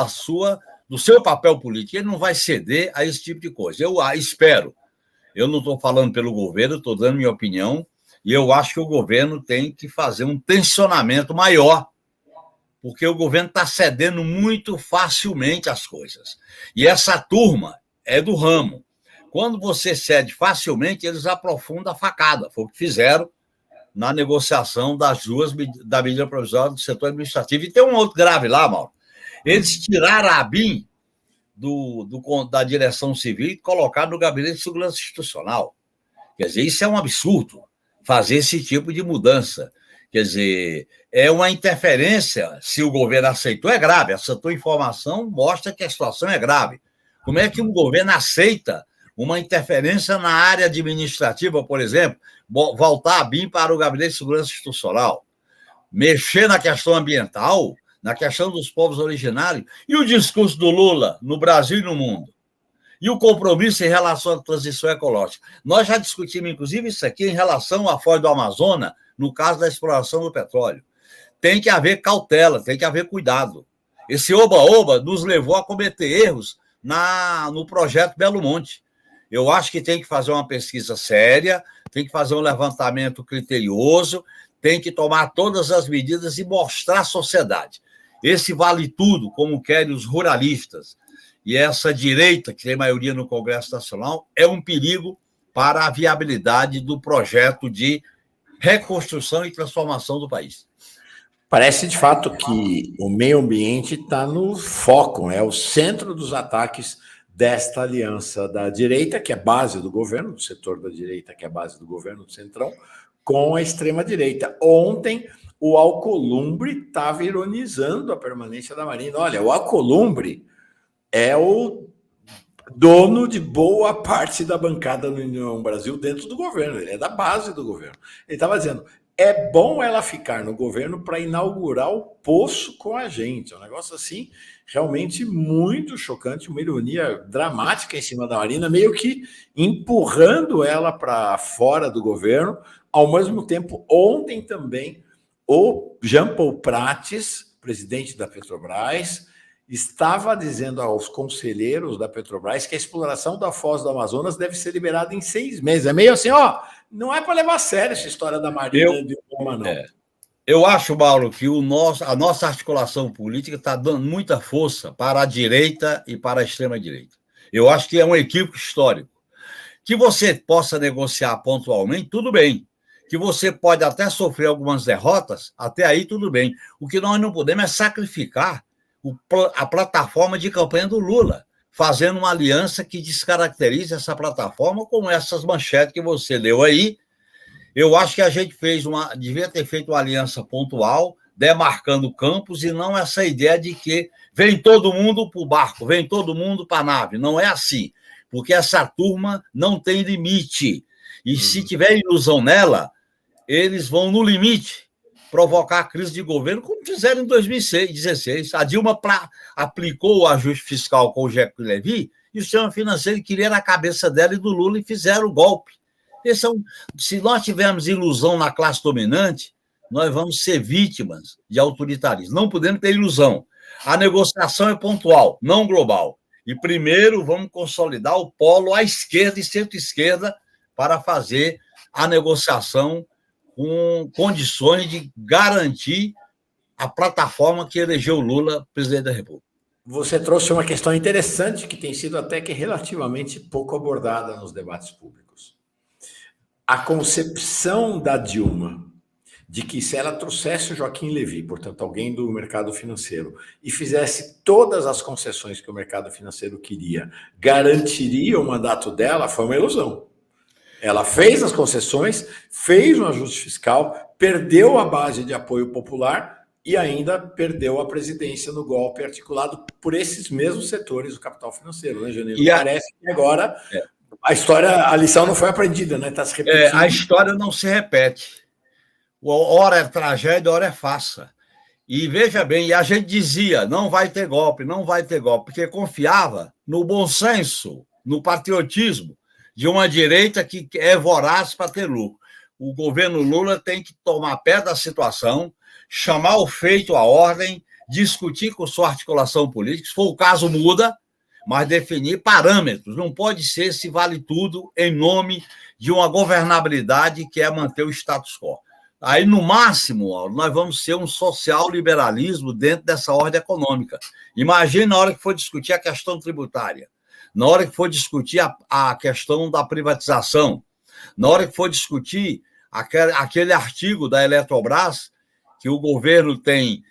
do seu papel político, ele não vai ceder a esse tipo de coisa. Eu espero. Eu não estou falando pelo governo, estou dando minha opinião, e eu acho que o governo tem que fazer um tensionamento maior, porque o governo está cedendo muito facilmente as coisas. E essa turma é do ramo. Quando você cede facilmente, eles aprofundam a facada. Foi o que fizeram na negociação da medida provisória do setor administrativo. E tem um outro grave lá, Mauro. Eles tiraram a ABIN da direção civil e colocaram no Gabinete de Segurança Institucional. Quer dizer, isso é um absurdo, fazer esse tipo de mudança. Quer dizer, é uma interferência, se o governo aceitou, é grave. Essa tua informação mostra que a situação é grave. Como é que um governo aceita uma interferência na área administrativa, por exemplo, voltar a BIM para o Gabinete de Segurança Institucional, mexer na questão ambiental, na questão dos povos originários, e o discurso do Lula no Brasil e no mundo? E o compromisso em relação à transição ecológica? Nós já discutimos, inclusive, isso aqui em relação à Foz do Amazonas, no caso da exploração do petróleo. Tem que haver cautela, tem que haver cuidado. Esse oba-oba nos levou a cometer erros no projeto Belo Monte. Eu acho que tem que fazer uma pesquisa séria, tem que fazer um levantamento criterioso, tem que tomar todas as medidas e mostrar à sociedade. Esse vale tudo, como querem os ruralistas, e essa direita, que tem maioria no Congresso Nacional, é um perigo para a viabilidade do projeto de reconstrução e transformação do país. Parece, de fato, que o meio ambiente está no foco, é o centro dos ataques desta aliança da direita, que é base do governo, do setor da direita, que é base do governo do Centrão, com a extrema-direita. Ontem, o Alcolumbre estava ironizando a permanência da Marina. Olha, o Alcolumbre é o dono de boa parte da bancada do União Brasil dentro do governo, ele é da base do governo. Ele estava dizendo, é bom ela ficar no governo para inaugurar o poço com a gente. É um negócio assim, realmente muito chocante, uma ironia dramática em cima da Marina, meio que empurrando ela para fora do governo. Ao mesmo tempo, ontem também, o Jean Paul Prates, presidente da Petrobras, estava dizendo aos conselheiros da Petrobras que a exploração da Foz do Amazonas deve ser liberada em 6 meses. É meio assim, não é para levar a sério essa história da Marina de Roma, não. Eu acho, Mauro, que a nossa articulação política está dando muita força para a direita e para a extrema-direita. Eu acho que é um equívoco histórico. Que você possa negociar pontualmente, tudo bem. Que você pode até sofrer algumas derrotas, até aí tudo bem. O que nós não podemos é sacrificar a plataforma de campanha do Lula, fazendo uma aliança que descaracterize essa plataforma, como essas manchetes que você leu aí. Eu acho que a gente devia ter feito uma aliança pontual, demarcando campos, e não essa ideia de que vem todo mundo para o barco, vem todo mundo para a nave. Não é assim, porque essa turma não tem limite. E se tiver ilusão nela, eles vão, no limite, provocar a crise de governo, como fizeram em 2016. A Dilma aplicou o ajuste fiscal com o Jeco Levy, e o sistema financeiro queria na cabeça dela e do Lula, e fizeram o golpe. Se nós tivermos ilusão na classe dominante, nós vamos ser vítimas de autoritarismo. Não podemos ter ilusão. A negociação é pontual, não global. E primeiro vamos consolidar o polo à esquerda e centro-esquerda para fazer a negociação com condições de garantir a plataforma que elegeu Lula presidente da República. você trouxe uma questão interessante que tem sido até que relativamente pouco abordada nos debates públicos. A concepção da Dilma de que se ela trouxesse o Joaquim Levy, portanto, alguém do mercado financeiro, e fizesse todas as concessões que o mercado financeiro queria, garantiria o mandato dela, foi uma ilusão. Ela fez as concessões, fez um ajuste fiscal, perdeu a base de apoio popular e ainda perdeu a presidência no golpe articulado por esses mesmos setores do capital financeiro, né, Janine? Parece que agora a lição não foi aprendida, né? Está se repetindo. A história não se repete. Hora é tragédia, hora é farsa. E veja bem, a gente dizia, não vai ter golpe, porque confiava no bom senso, no patriotismo de uma direita que é voraz para ter lucro. O governo Lula tem que tomar pé da situação, chamar o feito à ordem, discutir com sua articulação política, se for o caso, muda, mas definir parâmetros. Não pode ser se vale tudo em nome de uma governabilidade que é manter o status quo. Aí, no máximo, nós vamos ser um social-liberalismo dentro dessa ordem econômica. Imagine na hora que for discutir a questão tributária, na hora que for discutir a questão da privatização, na hora que for discutir aquele artigo da Eletrobras, que o governo tem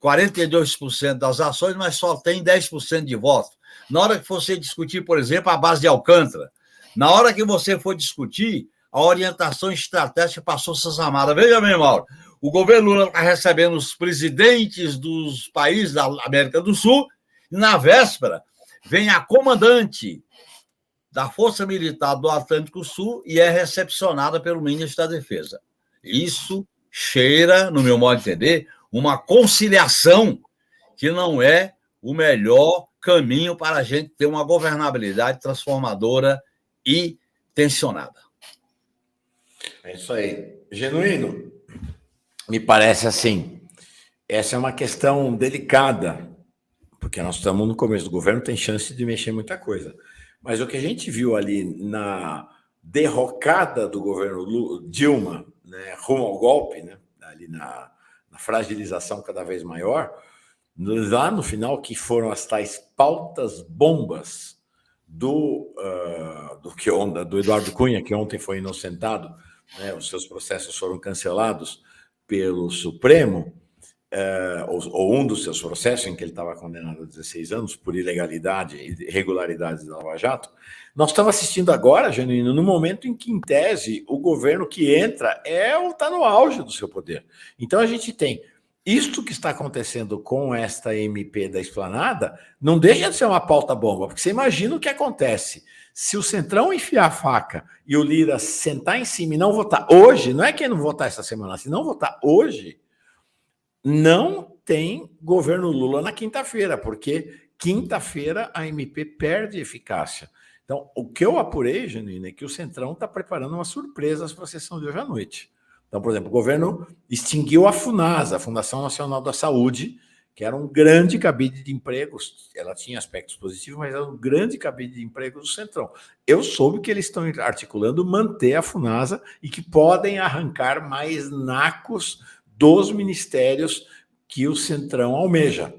42% das ações, mas só tem 10% de voto. Na hora que você discutir, por exemplo, a base de Alcântara, na hora que você for discutir a orientação estratégica para as Forças Armadas. Veja bem, Mauro, o governo Lula está recebendo os presidentes dos países da América do Sul e, na véspera, vem a comandante da Força Militar do Atlântico Sul e é recepcionada pelo ministro da Defesa. Isso cheira, no meu modo de entender, uma conciliação que não é o melhor caminho para a gente ter uma governabilidade transformadora e tensionada. É isso aí. Genuíno, me parece assim, essa é uma questão delicada, porque nós estamos no começo do governo, tem chance de mexer muita coisa. Mas o que a gente viu ali na derrocada do governo Dilma, né, rumo ao golpe, né, ali na fragilização cada vez maior, lá no final, que foram as tais pautas bombas do Eduardo Cunha, que ontem foi inocentado, né, os seus processos foram cancelados pelo Supremo, ou um dos seus processos, em que ele estava condenado a 16 anos por ilegalidade e irregularidades da Lava Jato. Nós estamos assistindo agora, Genuíno, no momento em que, em tese, o governo que entra está no auge do seu poder. Então, a gente tem isto que está acontecendo com esta MP da Esplanada, não deixa de ser uma pauta bomba, porque você imagina o que acontece. Se o Centrão enfiar a faca e o Lira sentar em cima e não votar hoje, não é que não votar essa semana, se não votar hoje, não tem governo Lula na quinta-feira, porque quinta-feira a MP perde eficácia. Então, o que eu apurei, Janine, é que o Centrão está preparando uma surpresa para a sessão de hoje à noite. Então, por exemplo, o governo extinguiu a FUNASA, a Fundação Nacional da Saúde, que era um grande cabide de empregos. Ela tinha aspectos positivos, mas era um grande cabide de empregos do Centrão. Eu soube que eles estão articulando manter a FUNASA e que podem arrancar mais nacos dos ministérios que o Centrão almeja.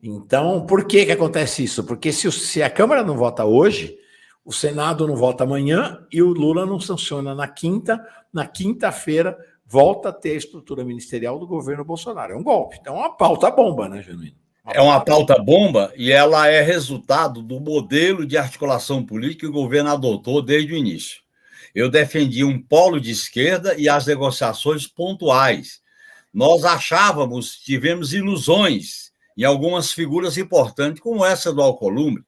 Então, por que acontece isso? Porque se a Câmara não vota hoje, o Senado não vota amanhã e o Lula não sanciona na quinta-feira volta a ter a estrutura ministerial do governo Bolsonaro. É um golpe. Então, é uma pauta bomba, né, Genuíno? É uma pauta bomba e ela é resultado do modelo de articulação política que o governo adotou desde o início. Eu defendi um polo de esquerda e as negociações pontuais. Nós achávamos, tivemos ilusões em algumas figuras importantes, como essa do Alcolumbre,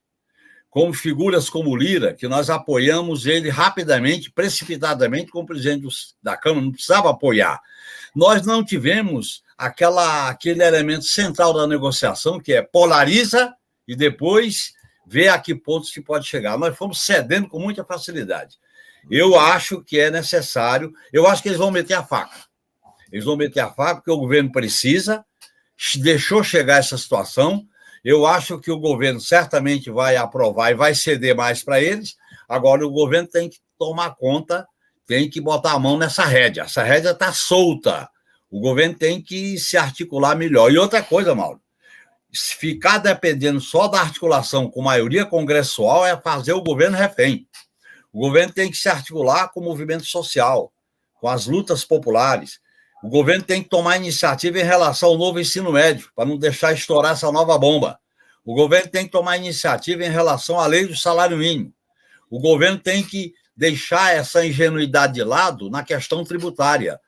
como figuras como Lira, que nós apoiamos ele rapidamente, precipitadamente, como presidente da Câmara, não precisava apoiar. Nós não tivemos aquele elemento central da negociação, que é polariza e depois vê a que ponto se pode chegar. Nós fomos cedendo com muita facilidade. Eu acho que é necessário, eu acho que eles vão meter a faca. Eles vão meter a faca porque o governo precisa, deixou chegar essa situação. Eu acho que o governo certamente vai aprovar e vai ceder mais para eles. Agora, o governo tem que tomar conta, tem que botar a mão nessa rédea. Essa rédea está solta. O governo tem que se articular melhor. E outra coisa, Mauro, Se ficar dependendo só da articulação com maioria congressual é fazer o governo refém. O governo tem que se articular com o movimento social, com as lutas populares. O governo tem que tomar iniciativa em relação ao novo ensino médio, para não deixar estourar essa nova bomba. O governo tem que tomar iniciativa em relação à lei do salário mínimo. O governo tem que deixar essa ingenuidade de lado na questão tributária.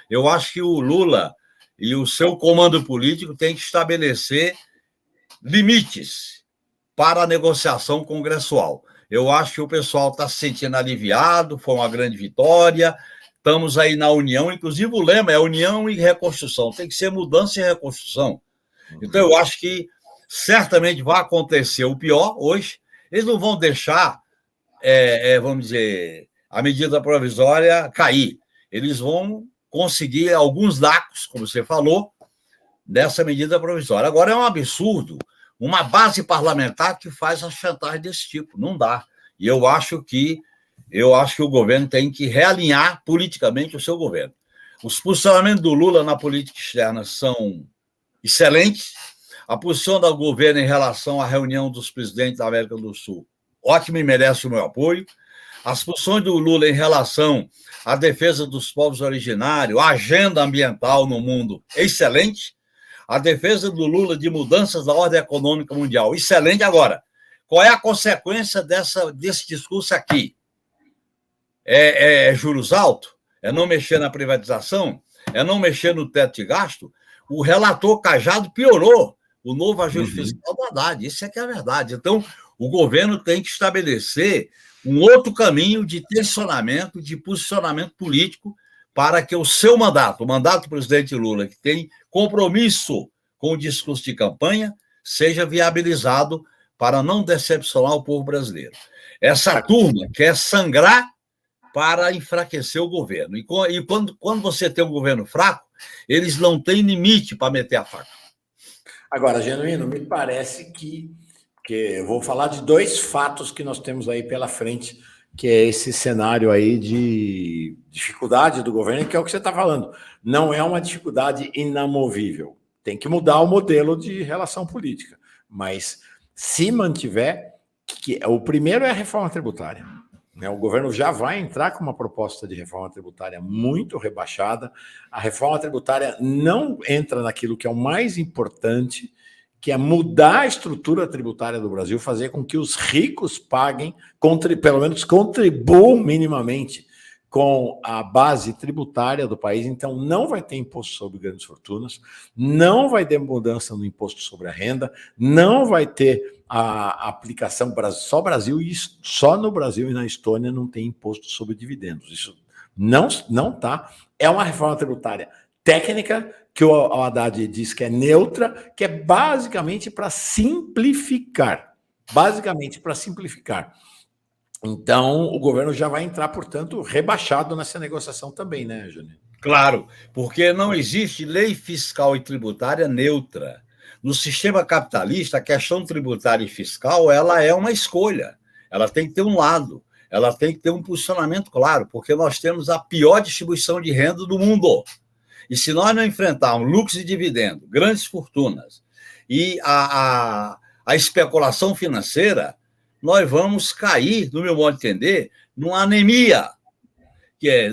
Eu acho que o Lula e o seu comando político têm que estabelecer limites para a negociação congressual. Eu acho que o pessoal está se sentindo aliviado, foi uma grande vitória, estamos aí na união, inclusive o lema é união e reconstrução, tem que ser mudança e reconstrução. Então, eu acho que certamente vai acontecer o pior hoje, eles não vão deixar, vamos dizer, a medida provisória cair, eles vão conseguir alguns dados, como você falou, dessa medida provisória. Agora, é um absurdo uma base parlamentar que faz a chantagem desse tipo. Não dá. E eu acho que o governo tem que realinhar politicamente o seu governo. Os posicionamentos do Lula na política externa são excelentes. A posição do governo em relação à reunião dos presidentes da América do Sul, ótima e merece o meu apoio. As posições do Lula em relação à defesa dos povos originários, a agenda ambiental no mundo, excelente. A defesa do Lula de mudanças da ordem econômica mundial, excelente. Agora, qual é a consequência desse discurso aqui? É juros altos? É não mexer na privatização? É não mexer no teto de gasto? O relator Cajado piorou o novo ajuste fiscal do Haddad. Isso é que é a verdade. Então, o governo tem que estabelecer um outro caminho de tensionamento, de posicionamento político, para que o seu mandato, o mandato do presidente Lula, que tem compromisso com o discurso de campanha, seja viabilizado para não decepcionar o povo brasileiro. Essa turma quer sangrar para enfraquecer o governo. E quando você tem um governo fraco, eles não têm limite para meter a faca. Agora, Genuíno, me parece que eu vou falar de dois fatos que nós temos aí pela frente, que é esse cenário aí de dificuldade do governo, que é o que você está falando. Não é uma dificuldade inamovível. Tem que mudar o modelo de relação política. Mas, se mantiver, o primeiro é a reforma tributária. O governo já vai entrar com uma proposta de reforma tributária muito rebaixada. A reforma tributária não entra naquilo que é o mais importante, que é mudar a estrutura tributária do Brasil, fazer com que os ricos paguem, pelo menos contribuam minimamente com a base tributária do país. Então, não vai ter imposto sobre grandes fortunas, não vai ter mudança no imposto sobre a renda, não vai ter a aplicação só Brasil, e só no Brasil e na Estônia não tem imposto sobre dividendos. Isso não tá. É uma reforma tributária técnica, que o Haddad diz que é neutra, que é basicamente para simplificar. Basicamente para simplificar. Então, o governo já vai entrar, portanto, rebaixado nessa negociação também, né, Jânio? Claro, porque não existe lei fiscal e tributária neutra. No sistema capitalista, a questão tributária e fiscal, ela é uma escolha. Ela tem que ter um lado, ela tem que ter um posicionamento claro, porque nós temos a pior distribuição de renda do mundo. E se nós não enfrentarmos lucros e dividendos, grandes fortunas e a especulação financeira, nós vamos cair, no meu modo de entender, numa anemia.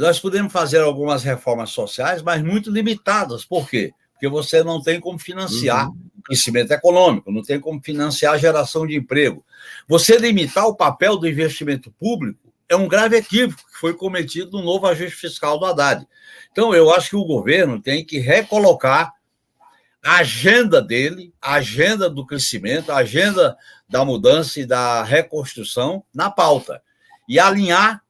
Nós podemos fazer algumas reformas sociais, mas muito limitadas. Por quê? Porque você não tem como financiar o crescimento econômico, não tem como financiar a geração de emprego. Você limitar o papel do investimento público é um grave equívoco que foi cometido no novo ajuste fiscal do Haddad. Então, eu acho que o governo tem que recolocar a agenda dele, a agenda do crescimento, a agenda da mudança e da reconstrução na pauta e alinhar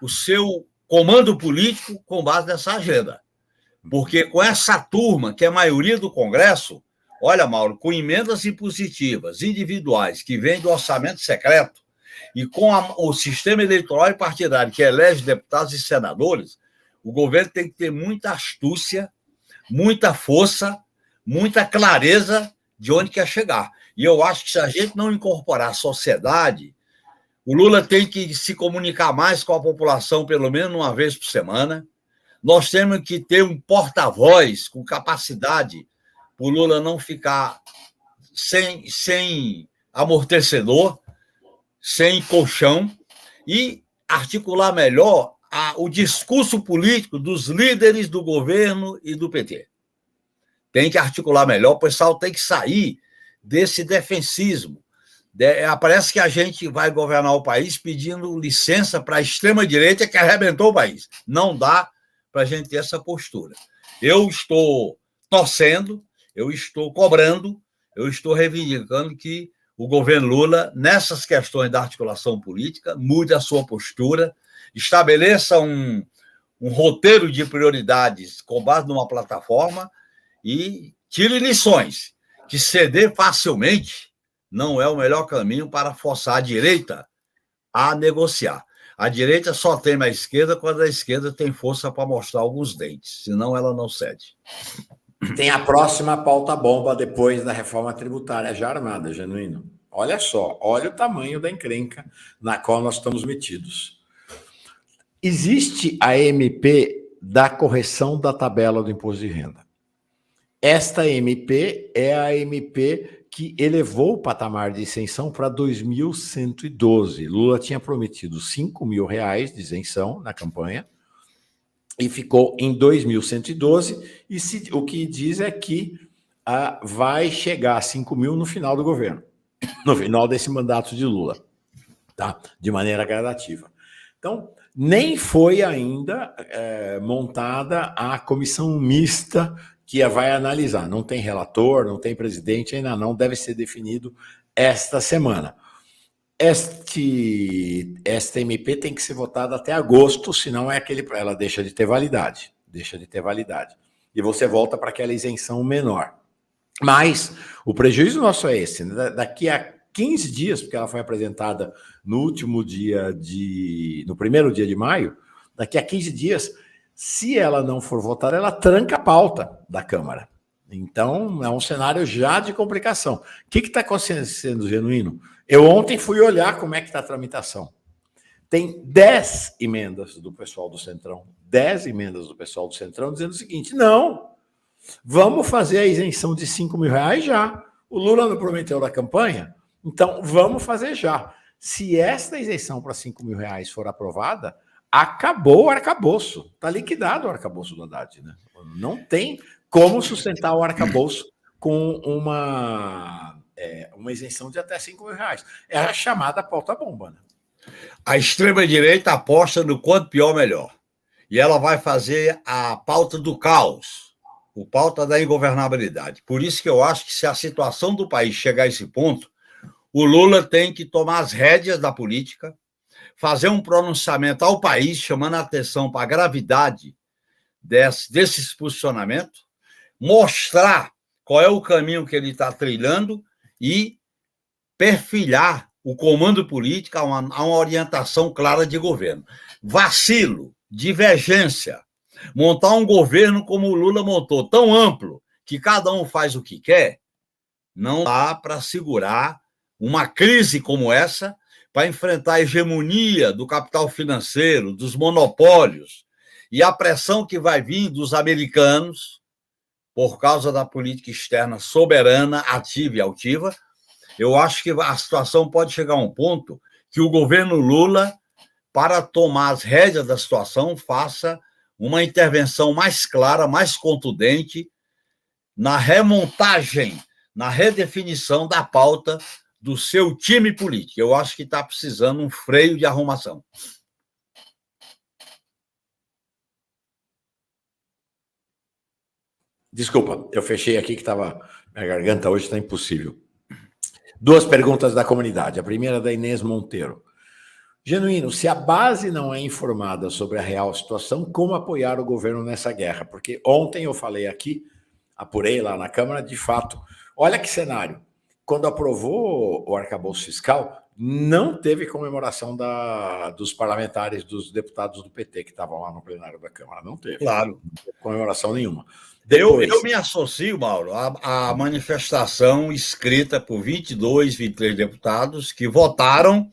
o seu comando político com base nessa agenda. Porque com essa turma, que é a maioria do Congresso, olha, Mauro, com emendas impositivas individuais que vêm do orçamento secreto e com o sistema eleitoral e partidário que elege deputados e senadores, o governo tem que ter muita astúcia, muita força, muita clareza de onde quer chegar. E eu acho que se a gente não incorporar a sociedade, o Lula tem que se comunicar mais com a população, pelo menos uma vez por semana. Nós temos que ter um porta-voz com capacidade para o Lula não ficar sem amortecedor, sem colchão, e articular melhor o discurso político dos líderes do governo e do PT. Tem que articular melhor, o pessoal tem que sair desse defensismo. Parece que a gente vai governar o país pedindo licença para a extrema-direita que arrebentou o país. Não dá para a gente ter essa postura. Eu estou torcendo, eu estou cobrando, eu estou reivindicando que o governo Lula, nessas questões da articulação política, mude a sua postura, estabeleça um roteiro de prioridades com base numa plataforma e tire lições, que ceder facilmente não é o melhor caminho para forçar a direita a negociar. A direita só teme a esquerda quando a esquerda tem força para mostrar alguns dentes, senão ela não cede. Tem a próxima pauta-bomba depois da reforma tributária já armada, Genuíno. Olha só, olha o tamanho da encrenca na qual nós estamos metidos. Existe a MP da correção da tabela do imposto de renda. Esta MP é a MP que elevou o patamar de isenção para 2.112. Lula tinha prometido R$5.000 de isenção na campanha e ficou em 2.112. E o que diz é que vai chegar a 5.000 no final do governo, no final desse mandato de Lula, tá? De maneira gradativa. Então, nem foi ainda montada a comissão mista que vai analisar. Não tem relator, não tem presidente, ainda não, deve ser definido esta semana. Esta MP tem que ser votada até agosto, senão ela deixa de ter validade. E você volta para aquela isenção menor. Mas o prejuízo nosso é esse, né? Daqui a 15 dias, porque ela foi apresentada no primeiro dia de maio, daqui a 15 dias, se ela não for votada, ela tranca a pauta da Câmara. Então, é um cenário já de complicação. O que está acontecendo, Genuíno? Eu ontem fui olhar como é que está a tramitação. Tem 10 emendas do pessoal do Centrão, 10 emendas do pessoal do Centrão dizendo o seguinte: não, vamos fazer a isenção de R$5.000 já. O Lula não prometeu na campanha, então vamos fazer já. Se esta isenção para R$5.000 for aprovada, acabou o arcabouço. Está liquidado o arcabouço do Haddad, né? Não tem como sustentar o arcabouço com uma isenção de até R$5.000. É a chamada pauta-bomba, né? A extrema-direita aposta no quanto pior, melhor. E ela vai fazer a pauta do caos, a pauta da ingovernabilidade. Por isso que eu acho que se a situação do país chegar a esse ponto, o Lula tem que tomar as rédeas da política, fazer um pronunciamento ao país, chamando a atenção para a gravidade desse posicionamento, mostrar qual é o caminho que ele está trilhando e perfilhar o comando político a uma orientação clara de governo. Vacilo, divergência, montar um governo como o Lula montou, tão amplo, que cada um faz o que quer, não dá para segurar uma crise como essa, para enfrentar a hegemonia do capital financeiro, dos monopólios, e a pressão que vai vir dos americanos, por causa da política externa soberana, ativa e altiva. Eu acho que a situação pode chegar a um ponto que o governo Lula, para tomar as rédeas da situação, faça uma intervenção mais clara, mais contundente, na remontagem, na redefinição da pauta do seu time político. Eu acho que está precisando um freio de arrumação. Desculpa, eu fechei aqui que estava... Minha garganta hoje está impossível. 2 perguntas da comunidade. A primeira da Inês Monteiro. Genuíno, se a base não é informada sobre a real situação, como apoiar o governo nessa guerra? Porque ontem eu falei aqui, apurei lá na Câmara, de fato, olha que cenário. Quando aprovou o arcabouço fiscal, não teve comemoração dos parlamentares, dos deputados do PT que estavam lá no plenário da Câmara. Não teve. Claro. Não teve comemoração nenhuma. Depois... Eu me associo, Mauro, à manifestação escrita por 22, 23 deputados que votaram,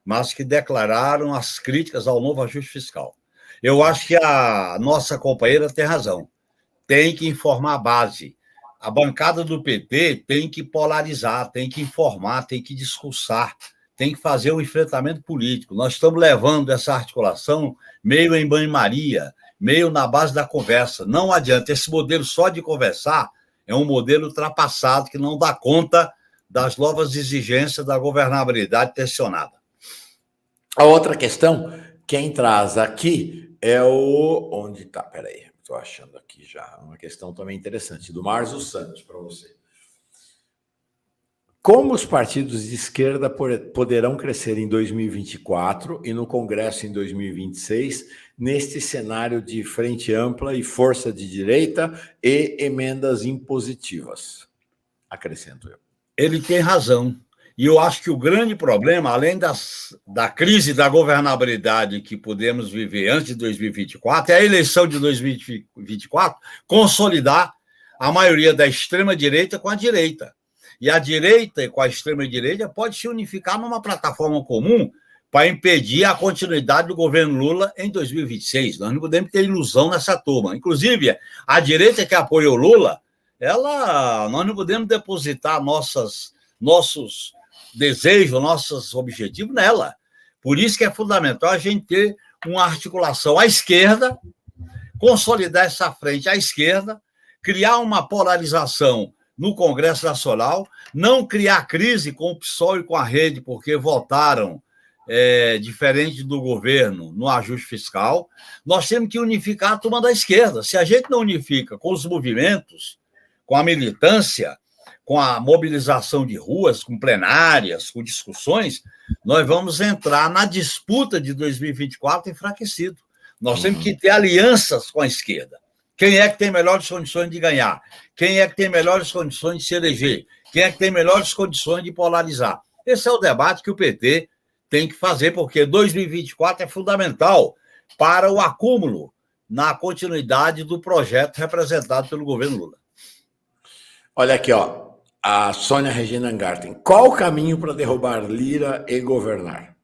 mas que declararam as críticas ao novo ajuste fiscal. Eu acho que a nossa companheira tem razão. Tem que informar a base. a bancada do PT tem que polarizar, tem que informar, tem que discursar, tem que fazer um enfrentamento político. Nós estamos levando essa articulação meio em banho-maria, meio na base da conversa. Não adianta, esse modelo só de conversar é um modelo ultrapassado que não dá conta das novas exigências da governabilidade tensionada. A outra questão, quem traz aqui é o... Onde está? Peraí, estou achando aqui já. Uma questão também interessante, do Márcio Santos, para você. Como os partidos de esquerda poderão crescer em 2024 e no Congresso em 2026, neste cenário de frente ampla e força de direita e emendas impositivas? Acrescento eu. Ele tem razão. E eu acho que o grande problema, além da crise da governabilidade que podemos viver antes de 2024, é a eleição de 2024 consolidar a maioria da extrema-direita com a direita. E a direita com a extrema-direita pode se unificar numa plataforma comum para impedir a continuidade do governo Lula em 2026. Nós não podemos ter ilusão nessa turma. Inclusive, a direita que apoiou Lula, nós não podemos depositar nossos desejos, nossos objetivos nela. Por isso que é fundamental a gente ter uma articulação à esquerda, consolidar essa frente à esquerda, criar uma polarização no Congresso Nacional, não criar crise com o PSOL e com a Rede, porque votaram diferente do governo no ajuste fiscal. Nós temos que unificar a turma da esquerda. Se a gente não unifica com os movimentos, com a militância, com a mobilização de ruas, com plenárias, com discussões, nós vamos entrar na disputa de 2024 enfraquecido. Nós temos que ter alianças com a esquerda. Quem é que tem melhores condições de ganhar? Quem é que tem melhores condições de se eleger? Quem é que tem melhores condições de polarizar? Esse é o debate que o PT tem que fazer, porque 2024 é fundamental para o acúmulo na continuidade do projeto representado pelo governo Lula. Olha aqui, ó, a Sônia Regina Angarten. Qual o caminho para derrubar Lira e governar?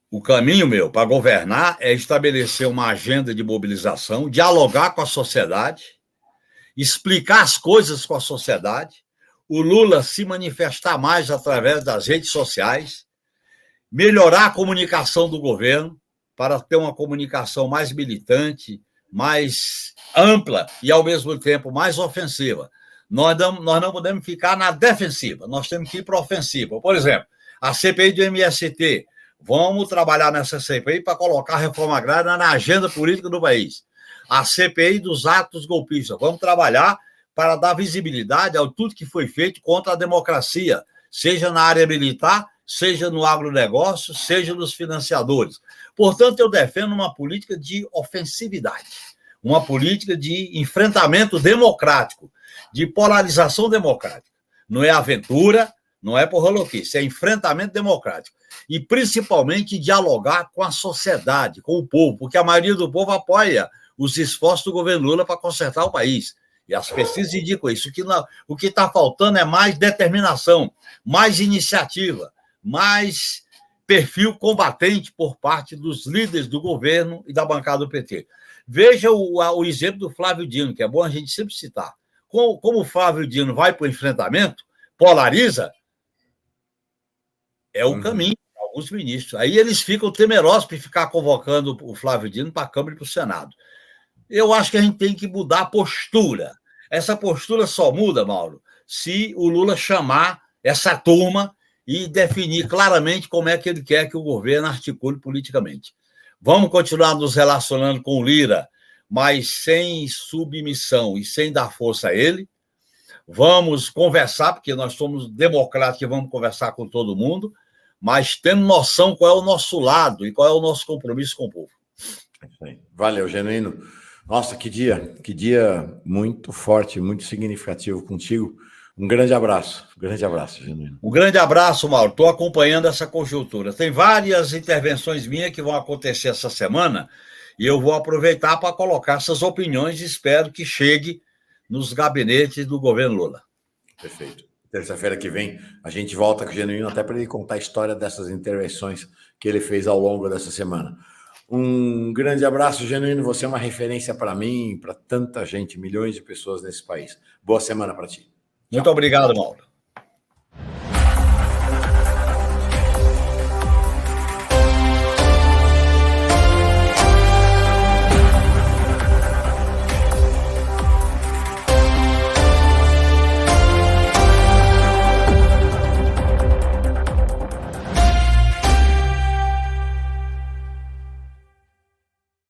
O caminho, para governar é estabelecer uma agenda de mobilização, dialogar com a sociedade, explicar as coisas com a sociedade, o Lula se manifestar mais através das redes sociais, melhorar a comunicação do governo para ter uma comunicação mais militante, mais ampla e, ao mesmo tempo, mais ofensiva. Nós não podemos ficar na defensiva, nós temos que ir para a ofensiva. Por exemplo, a CPI do MST, vamos trabalhar nessa CPI para colocar a reforma agrária na agenda política do país. A CPI dos atos golpistas, vamos trabalhar para dar visibilidade a tudo que foi feito contra a democracia, seja na área militar, seja no agronegócio, seja nos financiadores. Portanto, eu defendo uma política de ofensividade, uma política de enfrentamento democrático, de polarização democrática. Não é aventura, não é porra louquice, é enfrentamento democrático. E, principalmente, dialogar com a sociedade, com o povo, porque a maioria do povo apoia os esforços do governo Lula para consertar o país. E as pesquisas indicam isso. O que está faltando é mais determinação, mais iniciativa, mais perfil combatente por parte dos líderes do governo e da bancada do PT. Veja o exemplo do Flávio Dino, que é bom a gente sempre citar. Como o Flávio Dino vai para o enfrentamento, polariza, é o caminho para alguns ministros. Aí eles ficam temerosos para ficar convocando o Flávio Dino para a Câmara e para o Senado. Eu acho que a gente tem que mudar a postura. Essa postura só muda, Mauro, se o Lula chamar essa turma e definir claramente como é que ele quer que o governo articule politicamente. Vamos continuar nos relacionando com o Lira, mas sem submissão e sem dar força a ele. Vamos conversar, porque nós somos democráticos e vamos conversar com todo mundo, mas tendo noção qual é o nosso lado e qual é o nosso compromisso com o povo. Valeu, Genuíno. Nossa, que dia muito forte, muito significativo contigo. Um grande abraço, Genuíno. Um grande abraço, Mauro. Estou acompanhando essa conjuntura. Tem várias intervenções minhas que vão acontecer essa semana e eu vou aproveitar para colocar essas opiniões e espero que chegue nos gabinetes do governo Lula. Perfeito. Terça-feira que vem a gente volta com o Genuíno até para ele contar a história dessas intervenções que ele fez ao longo dessa semana. Um grande abraço, Genuíno. Você é uma referência para mim, para tanta gente, milhões de pessoas nesse país. Boa semana para ti. Muito obrigado, Mauro.